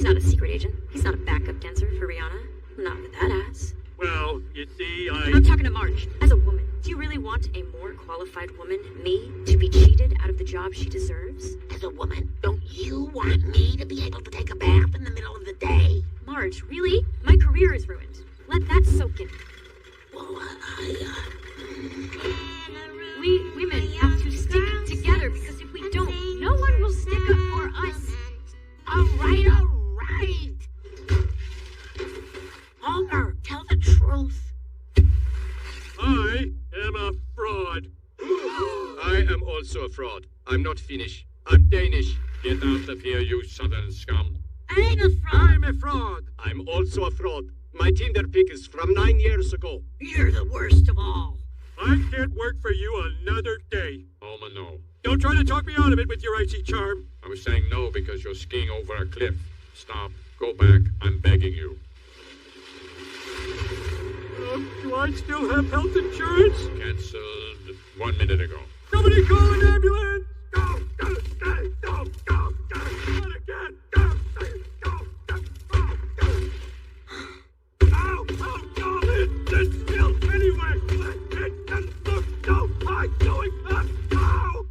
not a secret agent. He's not a backup dancer for Rihanna. Not with that ass. Well, you see, I'm talking to Marge. As a woman, do you really want a more qualified woman, me, to be cheated out of the job she deserves? As a woman, don't you want me to be able to take a bath in the middle of the day? Marge, really? My career is ruined. Let that soak in. Well, We women have to stick together, because if we don't, no one will stick up for us. All right. Homer, tell the truth. I am a fraud. I am also a fraud. I'm not Finnish. I'm Danish. Get out of here, you southern scum. I'm a fraud. I'm a fraud. I'm also a fraud. My Tinder pic is from 9 years ago. You're the worst of all. I can't work for you another day. Alma, no. Don't try to talk me out of it with your icy charm. I was saying no because you're skiing over a cliff. Stop. Go back. I'm begging you. Do I still have health insurance? Cancelled 1 minute ago. Somebody call an ambulance! Go! Not again! Go! Ow! It's still anyway! It doesn't look so high going up! Ow!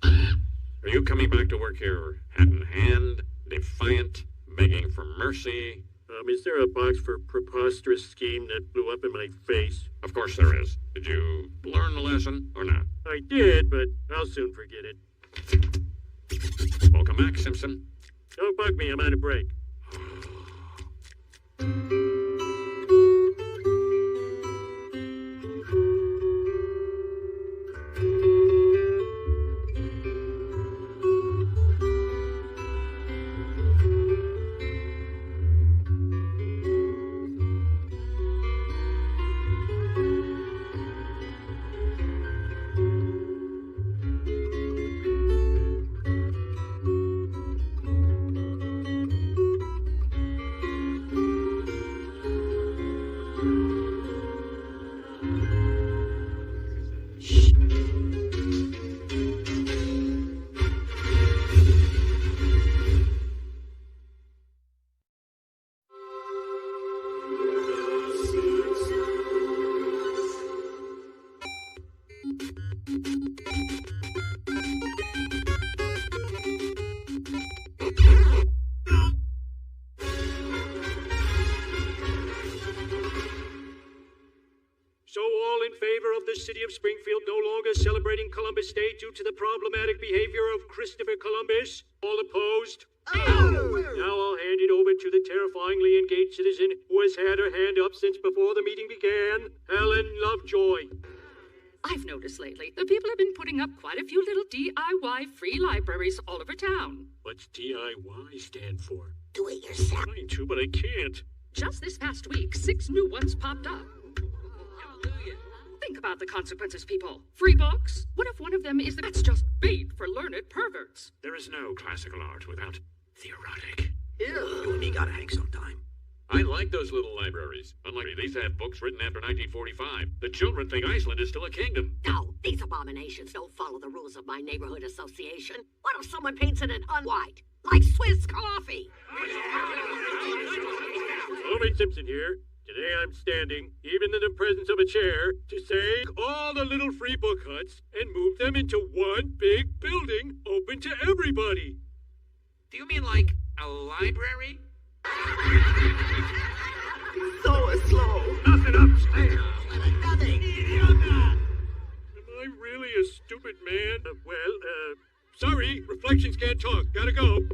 Are you coming back to work here, hat in hand, defiant, begging for mercy? Is there a box for preposterous scheme that blew up in my face? Of course there is. Did you learn the lesson or not? I did, but I'll soon forget it. Welcome back, Simpson. Don't bug me, I'm on a break. The city of Springfield no longer celebrating Columbus Day due to the problematic behavior of Christopher Columbus? All opposed? Now I'll hand it over to the terrifyingly engaged citizen who has had her hand up since before the meeting began, Helen Lovejoy. I've noticed lately that people have been putting up quite a few little DIY free libraries all over town. What's DIY stand for? Do it yourself. I'm trying to, but I can't. Just this past week, 6 new ones popped up. Think about the consequences, people. Free books? What if one of them is that's just bait for learned perverts? There is no classical art without the erotic. Ew. You and me gotta hang sometime. I like those little libraries. Unlike these have books written after 1945. The children think Iceland is still a kingdom. No, these abominations don't follow the rules of my neighborhood association. What if someone paints it in unwhite? Like Swiss coffee? Homer Simpson here. Today I'm standing, even in the presence of a chair, to say all the little free book huts and move them into one big building open to everybody. Do you mean like a library? So slow. Nothing upstairs. Nothing. Am I really a stupid man? Sorry, reflections can't talk. Gotta go.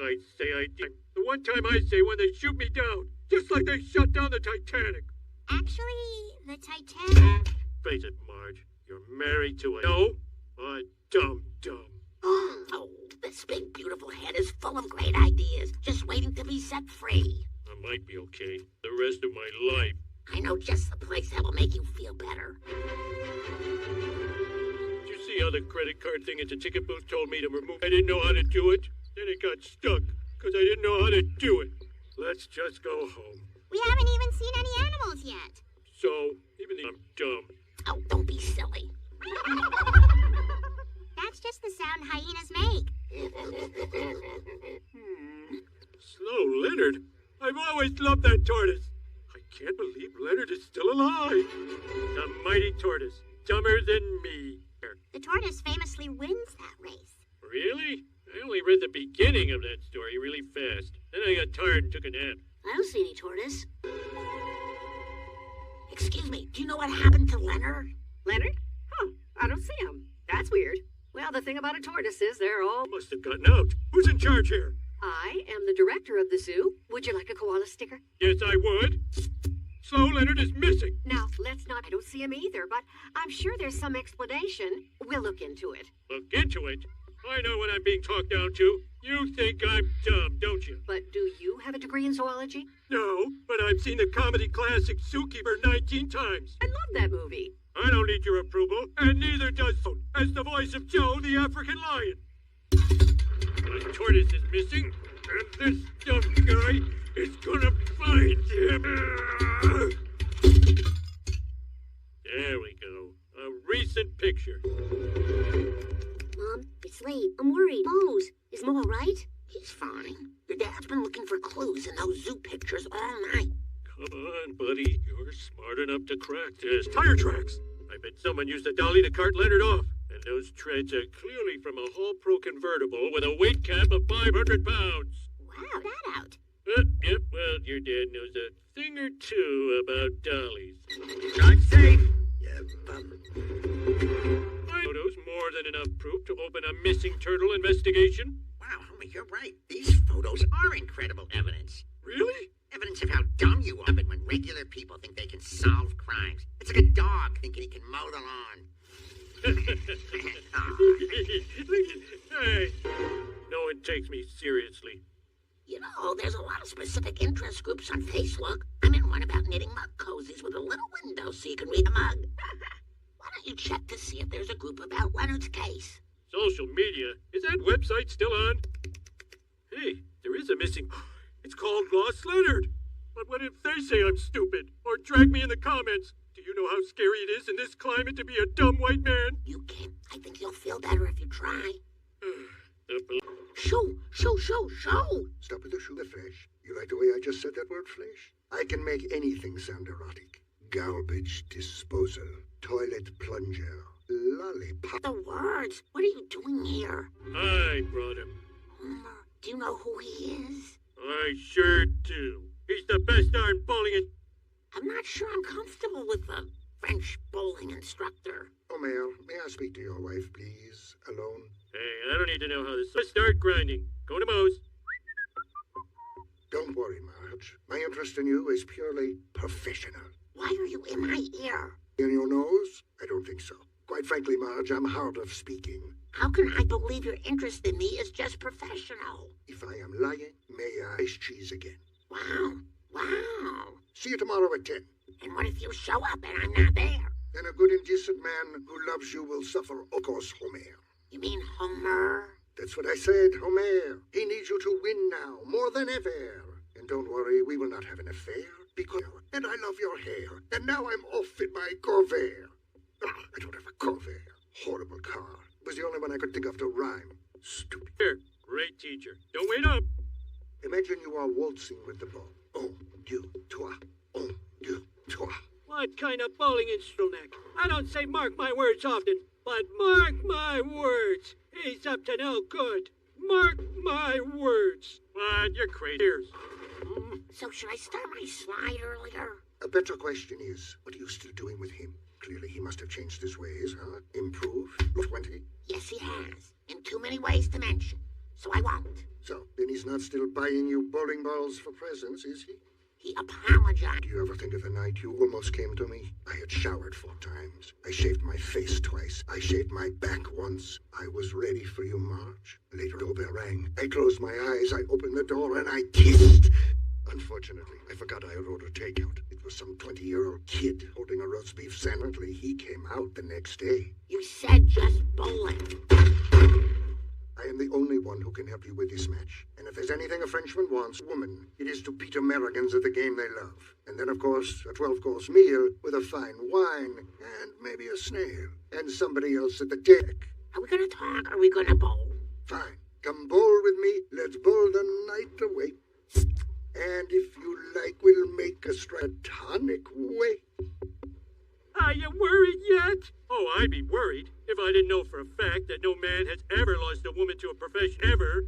I say I did. The one time I say when they shoot me down, just like they shut down the Titanic. Actually, the Titanic... Face it, Marge. You're married to a dum-dum. Oh, this big, beautiful head is full of great ideas, just waiting to be set free. I might be okay the rest of my life. I know just the place that will make you feel better. Did you see how the credit card thing at the ticket booth told me to remove? I didn't know how to do it. Then it got stuck, because I didn't know how to do it. Let's just go home. We haven't even seen any animals yet. So, even though I'm dumb. Oh, don't be silly. love that tortoise. I can't believe Leonard is still alive. The mighty tortoise, dumber than me. The tortoise famously wins that race. Really? I only read the beginning of that story really fast. Then I got tired and took a nap. I don't see any tortoise. Excuse me, do you know what happened to Leonard? Leonard? Huh, I don't see him. That's weird. Well, the thing about a tortoise is they're all... Must have gotten out. Who's in charge here? I am the director of the zoo. Would you like a koala sticker? Yes, I would. Slow Leonard is missing. Now, let's not... I don't see him either, but I'm sure there's some explanation. We'll look into it. Look into it. I know what I'm being talked down to. You think I'm dumb, don't you? But do you have a degree in zoology? No, but I've seen the comedy classic Zookeeper 19 times. I love that movie. I don't need your approval, and neither does as the voice of Joe the African Lion. My tortoise is missing, and this dumb guy is gonna find him. There we go. A recent picture. Mom, it's late. I'm worried. Mose, is Mo all right? He's fine. Your dad's been looking for clues in those zoo pictures all night. Come on, buddy. You're smart enough to crack this. Tire tracks! I bet someone used a dolly to cart Leonard off. And those treads are clearly from a Hall Pro convertible with a weight cap of 500 pounds. Wow, that out. Yep, well, your dad knows a thing or two about dollies. Drive safe. Photos more than enough proof to open a missing turtle investigation. Wow, homie, you're right. These photos are incredible evidence. Really? Evidence of how dumb you are, but when regular people think they can solve crimes. It's like a dog thinking he can mow the lawn. Hey, no one takes me seriously. You know, there's a lot of specific interest groups on Facebook. I'm in one about knitting mug cozies with a little window so you can read the mug. Why don't you check to see if there's a group about Leonard's case? Social media? Is that website still on? Hey, there is a missing... It's called Lost Leonard. But what if they say I'm stupid? Or drag me in the comments? Do you know how scary it is in this climate to be a dumb white man? You can't. I think you'll feel better if you try. The Shoo! Stop with the shoe, the flesh. You like the way I just said that word, flesh? I can make anything sound erotic. Garbage disposal, toilet plunger, lollipop. The words. What are you doing here? I brought him. Homer, do you know who he is? I sure do. He's the best darn bowling in... I'm not sure I'm comfortable with the French bowling instructor. Omer, may I speak to your wife, please? Alone? Hey, I don't need to know how this... Let's start grinding. Go to Moe's. Don't worry, Marge. My interest in you is purely professional. Why are you in my ear? In your nose? I don't think so. Quite frankly, Marge, I'm hard of speaking. How can I believe your interest in me is just professional? If I am lying, may I ice cheese again. Wow. See you tomorrow at 10. And what if you show up and I'm not there? Then a good and decent man who loves you will suffer, of course, Homer. You mean Homer? That's what I said, Homer. He needs you to win now, more than ever. And don't worry, we will not have an affair, because... And I love your hair, and now I'm off in my Corvair. I don't have a Corvair. Horrible car. It was the only one I could think of to rhyme. Stupid. Here, great teacher. Don't wait up. Imagine you are waltzing with the ball. Un, deux, trois. Un, deux, trois. What kind of bowling instrument? I don't say mark my words often, but mark my words. He's up to no good. Mark my words. What? You're crazy. So should I start my slide earlier? A better question is, what are you still doing with him? Clearly he must have changed his ways, huh? Improved? Look, 20? Yes, he has. In too many ways to mention. So I won't. So, then he's not still buying you bowling balls for presents, is he? He apologized. Do you ever think of the night you almost came to me? I had showered 4 times. I shaved my face twice. I shaved my back once. I was ready for you, Marge. Later, the doorbell rang. I closed my eyes, I opened the door, and I kissed. Unfortunately, I forgot I had ordered takeout. It was some 20-year-old kid holding a roast beef sandwich. He came out the next day. You said just bowling. I am the only one who can help you with this match. And if there's anything a Frenchman wants, woman, it is to beat Americans at the game they love. And then, of course, a 12-course meal with a fine wine and maybe a snail. And somebody else at the deck. Are we gonna talk or are we gonna bowl? Fine. Come bowl with me. Let's bowl the night away. And if you like, we'll make a tonic way. Are you worried yet? Oh, I'd be worried if I didn't know for a fact that no man has ever lost a woman to a profession ever.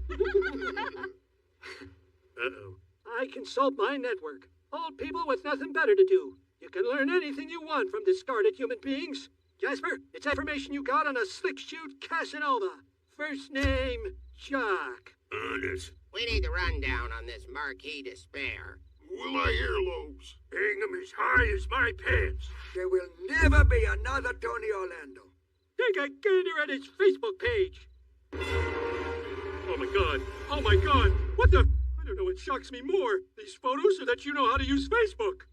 Uh-oh. I consult my network. Old people with nothing better to do. You can learn anything you want from discarded human beings. Jasper, it's information you got on a slick-shoot Casanova. First name, Jock. Honest. We need the rundown on this Marquis de Spare. Will my earlobes? Hang 'em as high as my pants. There will never be another Tony Orlando. Take a gander at his Facebook page. Oh my god. Oh my god. What the? I don't know what shocks me more. These photos or that you know how to use Facebook.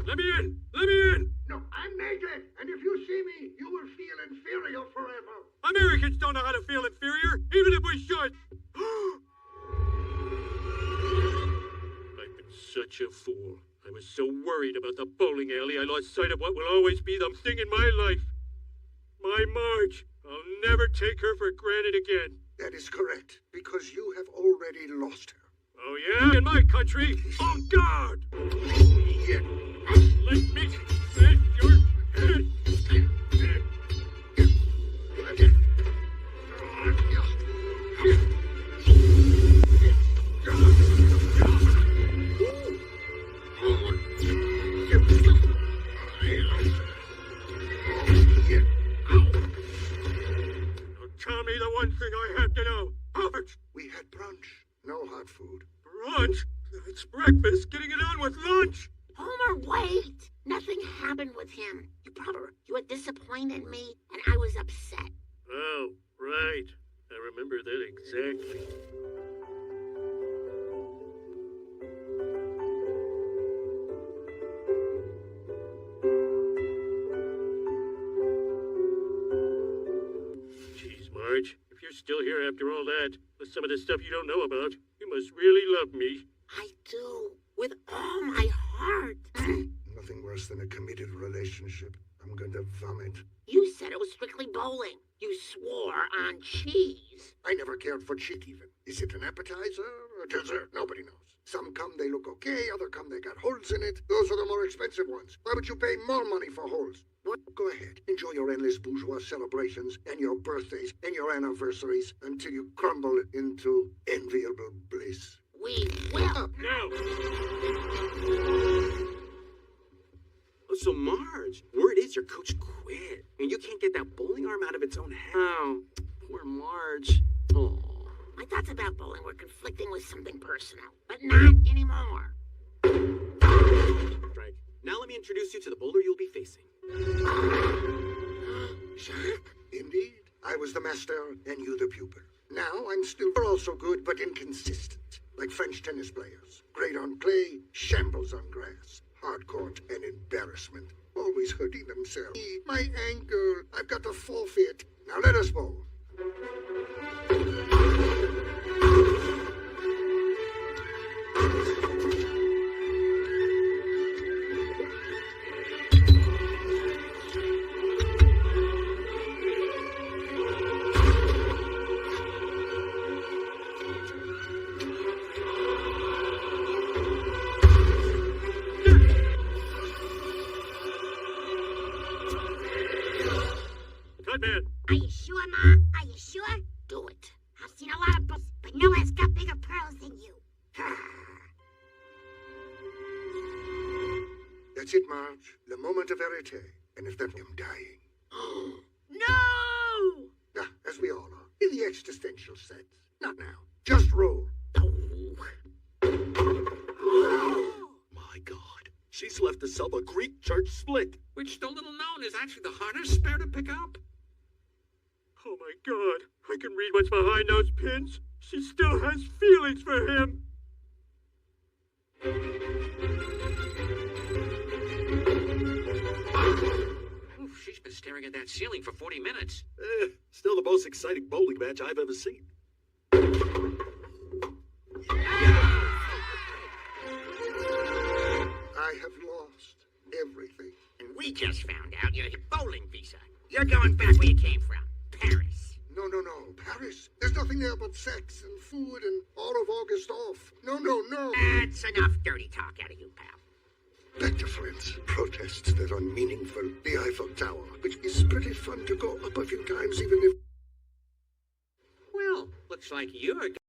Let me in. Let me in. No, I'm naked, and if you see me, you will feel inferior forever. Americans don't know how to feel inferior, even if we should. I've been such a fool. I was so worried about the bowling alley, I lost sight of what will always be the thing in my life. My Marge. I'll never take her for granted again. That is correct, because you have already lost her. Oh, yeah? In my country? Oh, God! Yeah. Let me set your head. Tell me the one thing I have to know. Albert! We had brunch. No hot food. Brunch? It's breakfast. Getting it on with lunch. Homer, wait! Nothing happened with him. You were disappointed in me, and I was upset. Oh, right. I remember that exactly. Jeez, Marge, if you're still here after all that, with some of the stuff you don't know about, you must really love me. I do, with all my heart. Nothing worse than a committed relationship. I'm going to vomit. You said it was strictly bowling. You swore on cheese. I never cared for cheek even. Is it an appetizer or dessert? Nobody knows. Some come, they look okay. Other come, they got holes in it. Those are the more expensive ones. Why would you pay more money for holes? What? Go ahead. Enjoy your endless bourgeois celebrations and your birthdays and your anniversaries until you crumble into enviable bliss. We will. Now! So, Marge, word is your coach quit, and you can't get that bowling arm out of its own head. Oh, poor Marge. Oh. My thoughts about bowling were conflicting with something personal, but not anymore. Right. Now let me introduce you to the bowler you'll be facing. Jacques? Indeed. I was the master and you the pupil. Now I'm still also good but inconsistent, like French tennis players. Great on clay, shambles on grass. Hard court and embarrassment. Always hurting themselves. My ankle. I've got to forfeit. Now let us bowl. Man. Are you sure, Ma? Are you sure? Do it. I've seen a lot of books, but no one's got bigger pearls than you. That's it, Marge. The moment of verite. And if that I'm dying. No! Ah, as we all are. In the existential sense. Not now. Just roll. My God. She's left herself a Greek church split. Which, though little known, is actually the hardest spare to pick up. Oh my God, I can read what's behind those pins. She still has feelings for him. Oof, she's been staring at that ceiling for 40 minutes. Still the most exciting bowling match I've ever seen. I have lost everything. And we just found out your bowling visa. You're going back where you came from. Paris. No. Paris. There's There's nothing there but sex and food and all of August off. No, no, no. That's enough dirty talk out of you, pal. Back to friends. Protests that are meaningful. The Eiffel Tower, which is pretty fun to go up a few times even if... Well, looks like you're